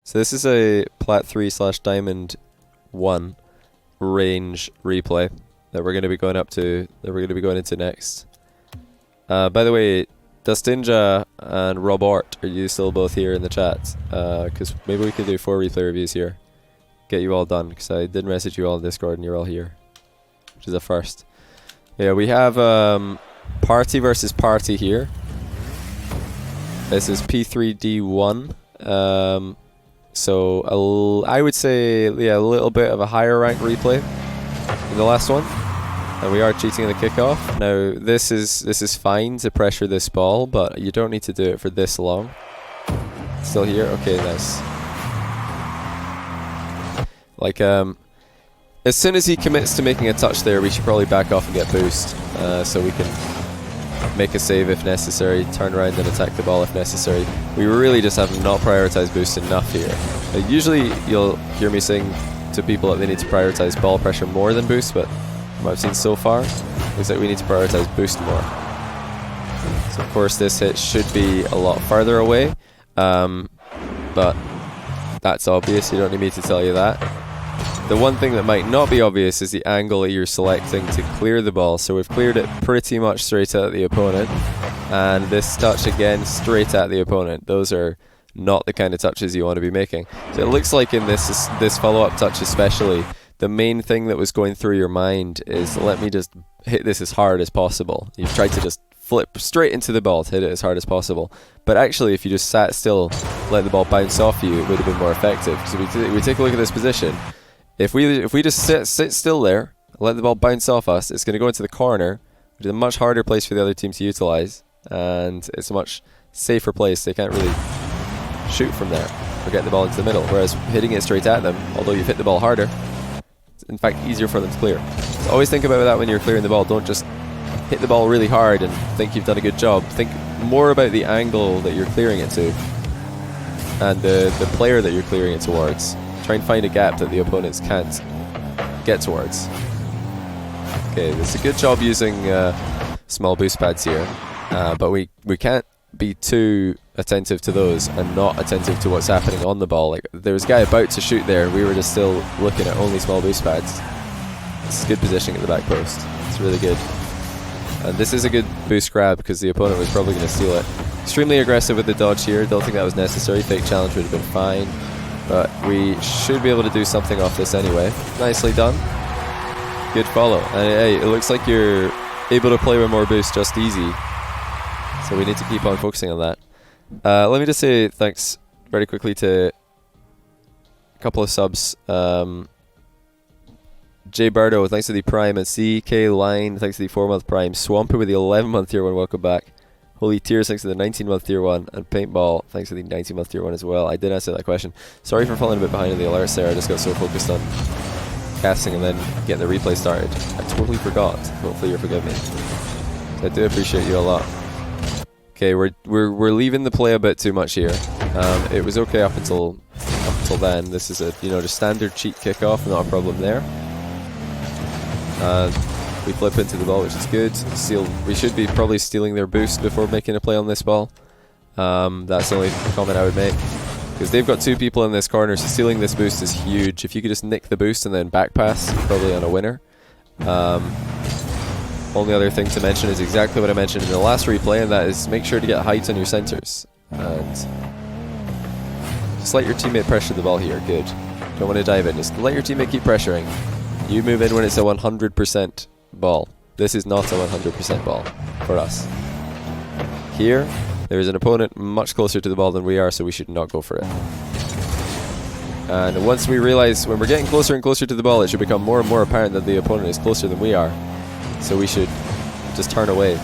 So this is a Plat 3/Diamond 1 range replay that we're going to be going into next. By the way, Dustinja and Robert, are you still both here in the chat? Because maybe we could do 4 replay reviews here. Get you all done, because I did message you all in Discord and you're all here, which is a first. Yeah, we have party versus party here. This is P3D1. So I would say, yeah, a little bit of a higher rank replay than the last one. And we are cheating in the kickoff. Now this is fine to pressure this ball, but you don't need to do it for this long. Still here? Okay, nice. Like as soon as he commits to making a touch there, we should probably back off and get boost, so we can make a save if necessary, turn around and attack the ball if necessary. We really just have not prioritized boost enough here. Usually you'll hear me saying to people that they need to prioritize ball pressure more than boost, but from what I've seen so far, looks like we need to prioritize boost more. So of course this hit should be a lot farther away, but that's obvious, you don't need me to tell you that. The one thing that might not be obvious is the angle that you're selecting to clear the ball. So we've cleared it pretty much straight at the opponent, and this touch again straight at the opponent. Those are not the kind of touches you want to be making. So it looks like in this follow-up touch especially, the main thing that was going through your mind is, let me just hit this as hard as possible. You've tried to just flip straight into the ball to hit it as hard as possible. But actually, if you just sat still, let the ball bounce off you, it would have been more effective. So we take a look at this position. If we just sit still there, let the ball bounce off us, it's going to go into the corner, which is a much harder place for the other team to utilize, and it's a much safer place. They can't really shoot from there or get the ball into the middle, whereas hitting it straight at them, although you've hit the ball harder, it's in fact easier for them to clear. So always think about that when you're clearing the ball. Don't just hit the ball really hard and think you've done a good job. Think more about the angle that you're clearing it to and the player that you're clearing it towards. Try and find a gap that the opponents can't get towards. Okay, it's a good job using small boost pads here, but we can't be too attentive to those and not attentive to what's happening on the ball. Like, there was a guy about to shoot there and we were just still looking at only small boost pads. It's good positioning at the back post. It's really good. And this is a good boost grab because the opponent was probably going to steal it. Extremely aggressive with the dodge here. Don't think that was necessary. Fake challenge would have been fine. But we should be able to do something off this anyway. Nicely done. Good follow. And hey, it looks like you're able to play with more boost just easy. So we need to keep on focusing on that. Let me just say thanks very quickly to a couple of subs. J Bardo, thanks to the Prime, and CK Line, thanks to the 4-month Prime. Swampy with the 11-month Tier 1, welcome back. Holy Tears, thanks to the 19-month Tier 1, and Paintball, thanks to the 19-month Tier 1 as well. I did answer that question. Sorry for falling a bit behind in the alerts there, I just got so focused on casting and then getting the replay started. I totally forgot. Hopefully you'll forgive me. So I do appreciate you a lot. Okay, we're leaving the play a bit too much here. It was okay up until then. This is a just standard cheat kickoff, not a problem there. We flip into the ball, which is good. We should be probably stealing their boost before making a play on this ball. That's the only comment I would make, because they've got 2 people in this corner, so stealing this boost is huge. If you could just nick the boost and then back pass, you're probably on a winner. Only other thing to mention is exactly what I mentioned in the last replay, and that is make sure to get height on your centers. And just let your teammate pressure the ball here. Good. Don't want to dive in. Just let your teammate keep pressuring. You move in when it's a 100% ball. This is not a 100% ball for us. Here, there is an opponent much closer to the ball than we are, so we should not go for it. And once we realize when we're getting closer and closer to the ball, it should become more and more apparent that the opponent is closer than we are. So we should just turn away.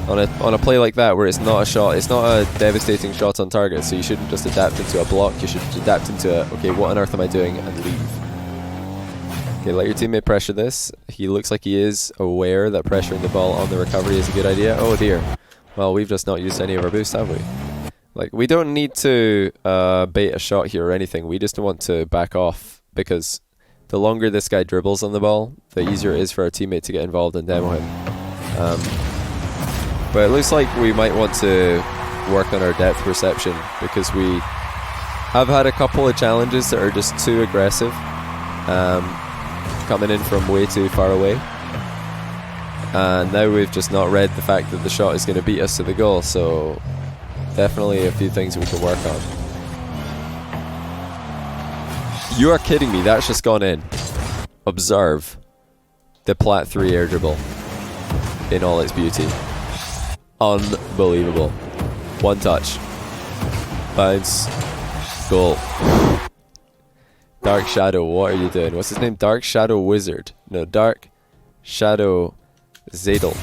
On a play like that where it's not a shot, it's not a devastating shot on target, so you shouldn't just adapt into a block, you should adapt into a, okay, what on earth am I doing, and leave. Okay, let your teammate pressure this. He looks like he is aware that pressuring the ball on the recovery is a good idea. Oh dear. Well, we've just not used any of our boosts, have we? Like, we don't need to bait a shot here or anything. We just want to back off, because the longer this guy dribbles on the ball, the easier it is for our teammate to get involved and demo him. But it looks like we might want to work on our depth perception, because we I've had a couple of challenges that are just too aggressive, coming in from way too far away. And now we've just not read the fact that the shot is going to beat us to the goal, so definitely a few things we can work on. You are kidding me, that's just gone in. Observe the Plat 3 air dribble in all its beauty. Unbelievable. One touch. Bounce. Goal. Dark Shadow, what are you doing? What's his name? Dark Shadow Wizard. No, Dark Shadow Zadel.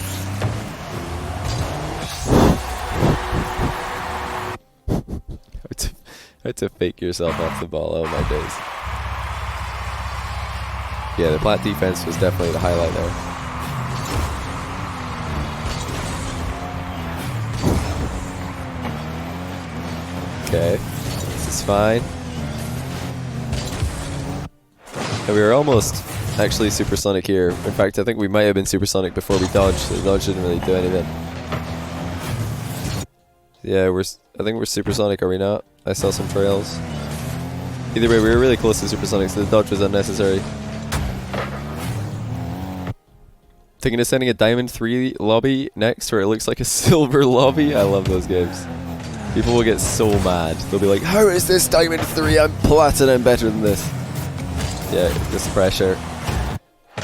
How to fake yourself off the ball, oh my days. Yeah, the Plat defense was definitely the highlight there. Okay, this is fine. And we were almost actually supersonic here. In fact, I think we might have been supersonic before we dodged. The dodge didn't really do anything. Yeah, I think we're supersonic, are we not? I saw some trails. Either way, we were really close to supersonic, so the dodge was unnecessary. Thinking of sending a Diamond 3 lobby next where it looks like a silver lobby. I love those games. People will get so mad. They'll be like, how is this Diamond 3? I'm Platinum better than this. Yeah, this pressure.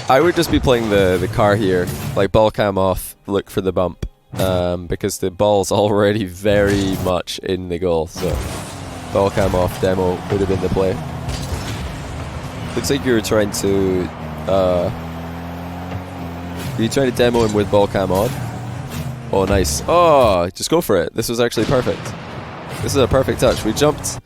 I would just be playing the car here, like ball cam off, look for the bump, because the ball's already very much in the goal, so ball cam off demo would have been the play. Looks like you were trying to demo him with ball cam on. Oh, nice. Oh, just go for it. This was actually perfect. This is a perfect touch. We jumped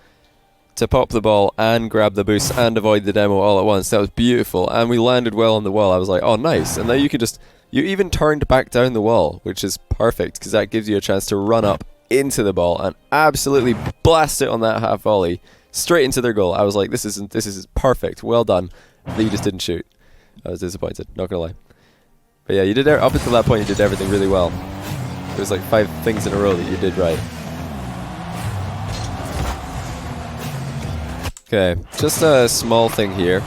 to pop the ball and grab the boost and avoid the demo all at once. That was beautiful, and we landed well on the wall. I was like, oh nice. And now you could just, you even turned back down the wall, which is perfect because that gives you a chance to run up into the ball and absolutely blast it on that half volley straight into their goal. I was like, this is perfect, well done. But you just didn't shoot. I was disappointed, not gonna lie. But yeah, you did, up until that point you did everything really well. There was like 5 things in a row that you did right. Okay, just a small thing here.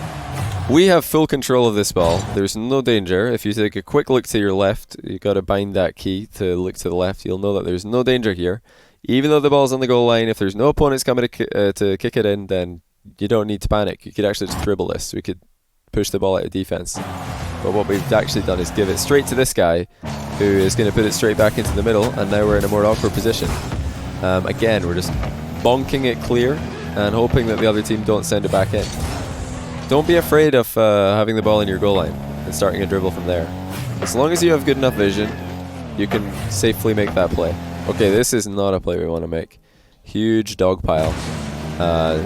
We have full control of this ball. There's no danger. If you take a quick look to your left, you got to bind that key to look to the left. You'll know that there's no danger here. Even though the ball's on the goal line, if there's no opponents coming to kick it in, then you don't need to panic. You could actually just dribble this. We could push the ball out of defense. But what we've actually done is give it straight to this guy, who is going to put it straight back into the middle, and now we're in a more awkward position. Again, we're just bonking it clear and hoping that the other team don't send it back in. Don't be afraid of having the ball in your goal line and starting a dribble from there. As long as you have good enough vision, you can safely make that play. Okay, this is not a play we want to make. Huge dog pile.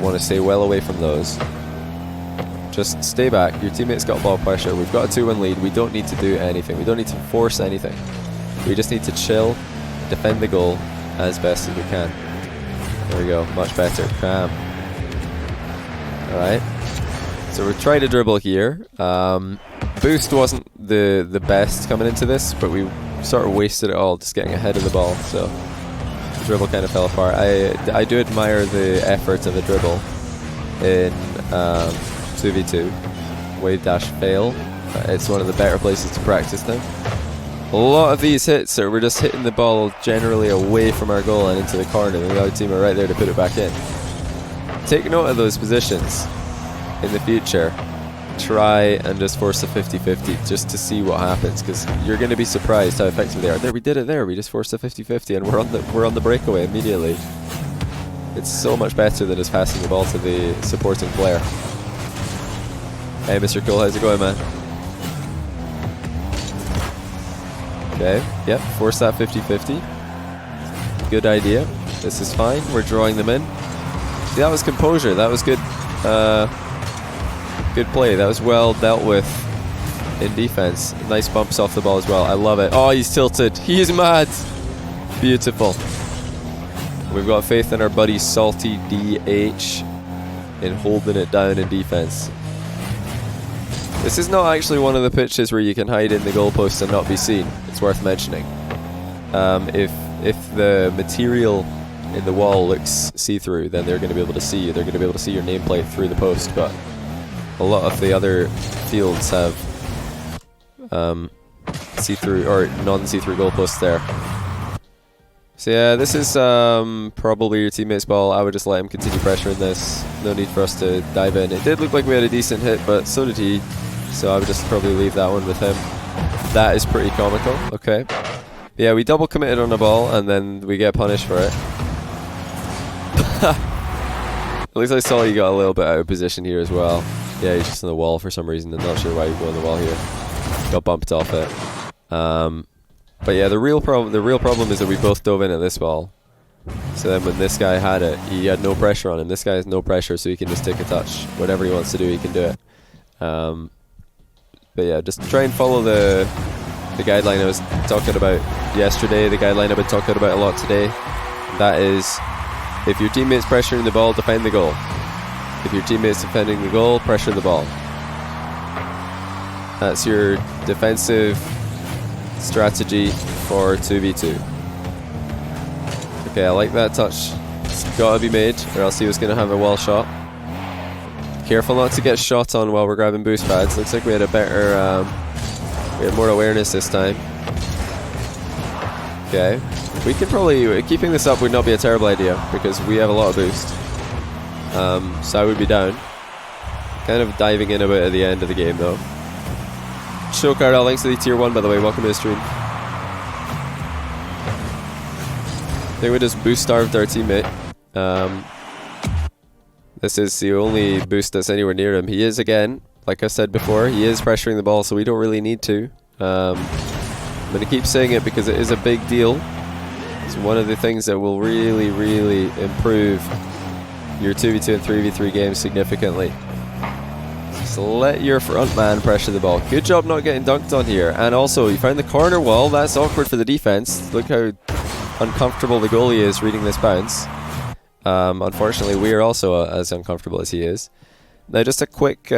Want to stay well away from those. Just stay back. Your teammate's got ball pressure. We've got a 2-1 lead. We don't need to do anything. We don't need to force anything. We just need to chill, defend the goal as best as we can. There we go. Much better. Calm. Alright. So we're trying to dribble here. Boost wasn't the best coming into this, but we sort of wasted it all just getting ahead of the ball. So the dribble kind of fell apart. I do admire the effort of a dribble in 2v2. Wave dash fail. It's one of the better places to practice them. A lot of these hits we're just hitting the ball generally away from our goal and into the corner, and the other team are right there to put it back in. Take note of those positions in the future. Try and just force a 50-50 just to see what happens, because you're going to be surprised how effective they are. There, we did it there. We just forced a 50-50 and we're on the breakaway immediately. It's so much better than just passing the ball to the supporting player. Hey, Mr. Cole, how's it going, man? Okay, yep, force that 50-50. Good idea. This is fine. We're drawing them in. See, that was composure. That was good. Good play. That was well dealt with in defense. Nice bumps off the ball as well. I love it. Oh, he's tilted. He is mad. Beautiful. We've got faith in our buddy Salty DH in holding it down in defense. This is not actually one of the pitches where you can hide in the goalpost and not be seen. It's worth mentioning. If the material in the wall looks see-through, then they're going to be able to see you. They're going to be able to see your nameplate through the post, but a lot of the other fields have see-through or non-see-through goalposts there. So yeah, this is probably your teammate's ball. I would just let him continue pressuring this. No need for us to dive in. It did look like we had a decent hit, but so did he. So I would just probably leave that one with him. That is pretty comical. Okay. Yeah, we double committed on the ball, and then we get punished for it. At least I saw he got a little bit out of position here as well. Yeah, he's just on the wall for some reason. I'm not sure why he got on the wall here. Got bumped off it. But yeah, the real problem is that we both dove in at this ball. So then when this guy had it, he had no pressure on him. This guy has no pressure, so he can just take a touch. Whatever he wants to do, he can do it. But yeah, just try and follow the guideline I was talking about yesterday, the guideline I've been talking about a lot today. That is, if your teammate's pressuring the ball, defend the goal. If your teammate's defending the goal, pressure the ball. That's your defensive strategy for 2v2. Okay, I like that touch. It's gotta be made, or else he was gonna have a wall shot. Careful not to get shot on while we're grabbing boost pads. Looks like we had a better, we had more awareness this time. Okay, we could probably, keeping this up would not be a terrible idea because we have a lot of boost. So I would be down. Kind of diving in a bit at the end of the game though. Show card, thanks to the tier 1 by the way, welcome to the stream. I think we just boost starved our teammate. This is the only boost that's anywhere near him. He is, again, like I said before, he is pressuring the ball, so we don't really need to. I'm going to keep saying it because it is a big deal. It's one of the things that will really, really improve your 2v2 and 3v3 games significantly. Just let your front man pressure the ball. Good job not getting dunked on here. And also, you found the corner wall. That's awkward for the defense. Look how uncomfortable the goalie is reading this bounce. Unfortunately, we are also as uncomfortable as he is. Now, just a quick,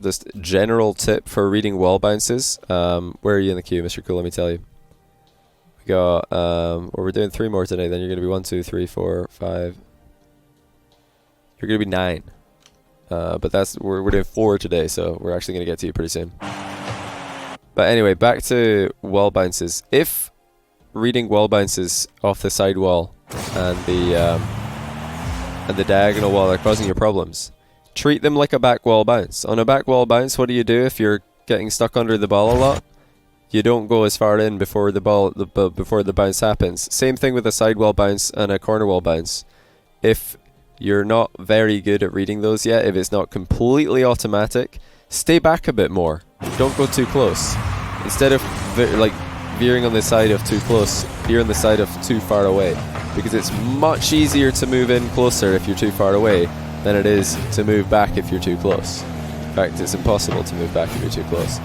just general tip for reading wall bounces. Where are you in the queue, Mr. Cool? Let me tell you. We got, well, we're doing 3 more today. Then you're going to be 1, 2, 3, 4, 5. You're going to be 9. But that's we're doing 4 today, so we're actually going to get to you pretty soon. But anyway, back to wall bounces. If reading wall bounces off the side wall and the diagonal wall are causing you problems, treat them like a back wall bounce. On a back wall bounce, what do you do if you're getting stuck under the ball a lot? You don't go as far in before the bounce happens. Same thing with a side wall bounce and a corner wall bounce. If you're not very good at reading those yet, if it's not completely automatic, stay back a bit more. Don't go too close. Instead of veering on the side of too close, veer on the side of too far away. Because it's much easier to move in closer if you're too far away than it is to move back if you're too close. In fact, it's impossible to move back if you're too close.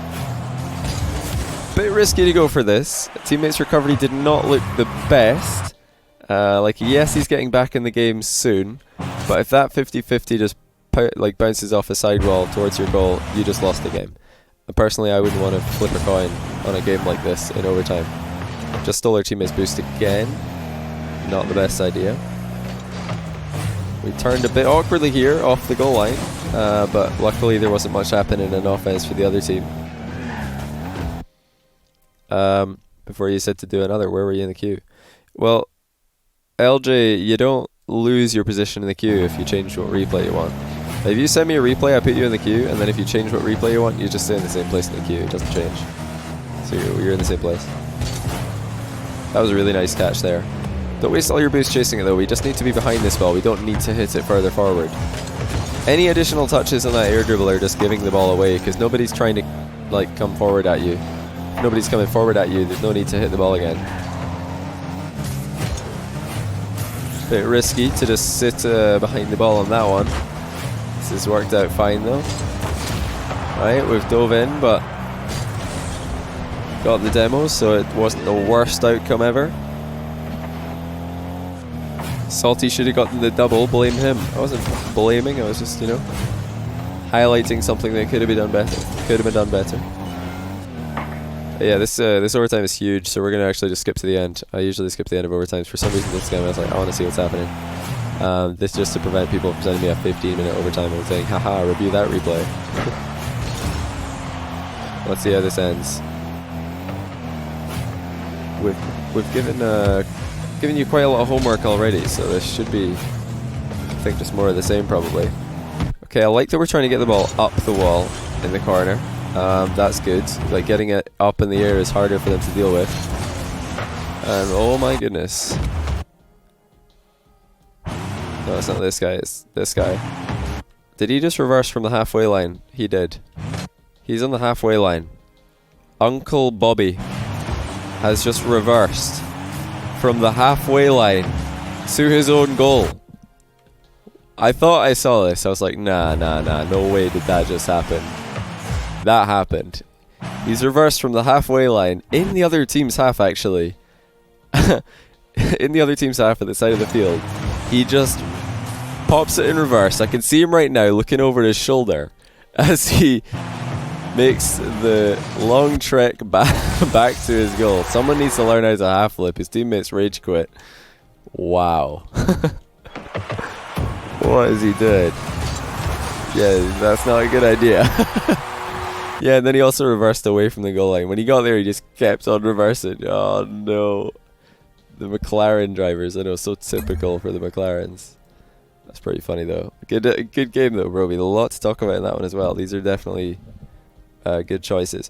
Bit risky to go for this. Teammate's recovery did not look the best. Yes, he's getting back in the game soon, but if that 50-50 just bounces off a sidewall towards your goal, you just lost the game. And personally, I wouldn't want to flip a coin on a game like this in overtime. Just stole our teammate's boost again. Not the best idea. We turned a bit awkwardly here off the goal line, but luckily there wasn't much happening in offense for the other team. Before you said to do another, where were you in the queue? Well, LJ, you don't lose your position in the queue if you change what replay you want. If you send me a replay, I put you in the queue, and then if you change what replay you want, you just stay in the same place in the queue. It doesn't change. So you're in the same place. That was a really nice catch there. Don't waste all your boost chasing it though. We just need to be behind this ball. We don't need to hit it further forward. Any additional touches on that air dribble are just giving the ball away because nobody's trying to come forward at you. If nobody's coming forward at you, there's no need to hit the ball again. Bit risky to just sit behind the ball on that one. This has worked out fine though. Right, we've dove in, but got the demo, so it wasn't the worst outcome ever. Salty should have gotten the double, blame him. I wasn't blaming, I was just, highlighting something that could have been done better. Yeah, this overtime is huge, so we're gonna actually just skip to the end. I usually skip the end of overtimes. For some reason this game I was like, I want to see what's happening. This just to prevent people from sending me a 15-minute overtime and saying, haha, review that replay. Let's see how this ends. We've given you quite a lot of homework already, so this should be, I think, just more of the same probably. Okay, I like that we're trying to get the ball up the wall in the corner. That's good. Like, getting it up in the air is harder for them to deal with. And oh my goodness. No, it's not this guy, it's this guy. Did he just reverse from the halfway line? He did. He's on the halfway line. Uncle Bobby has just reversed from the halfway line to his own goal. I thought I saw this. I was like, nah, no way did that just happen. That happened. He's reversed from the halfway line in the other team's half, actually. In the other team's half at the side of the field. He just pops it in reverse. I can see him right now looking over his shoulder as he makes the long trek back to his goal. Someone needs to learn how to half flip. His teammates rage quit. Wow. What is he doing? Yeah, that's not a good idea. Yeah, and then he also reversed away from the goal line. When he got there, he just kept on reversing. Oh no. The McLaren drivers, I know, so typical for the McLarens. That's pretty funny though. Good game though, Brobi. A lot to talk about in that one as well. These are definitely good choices.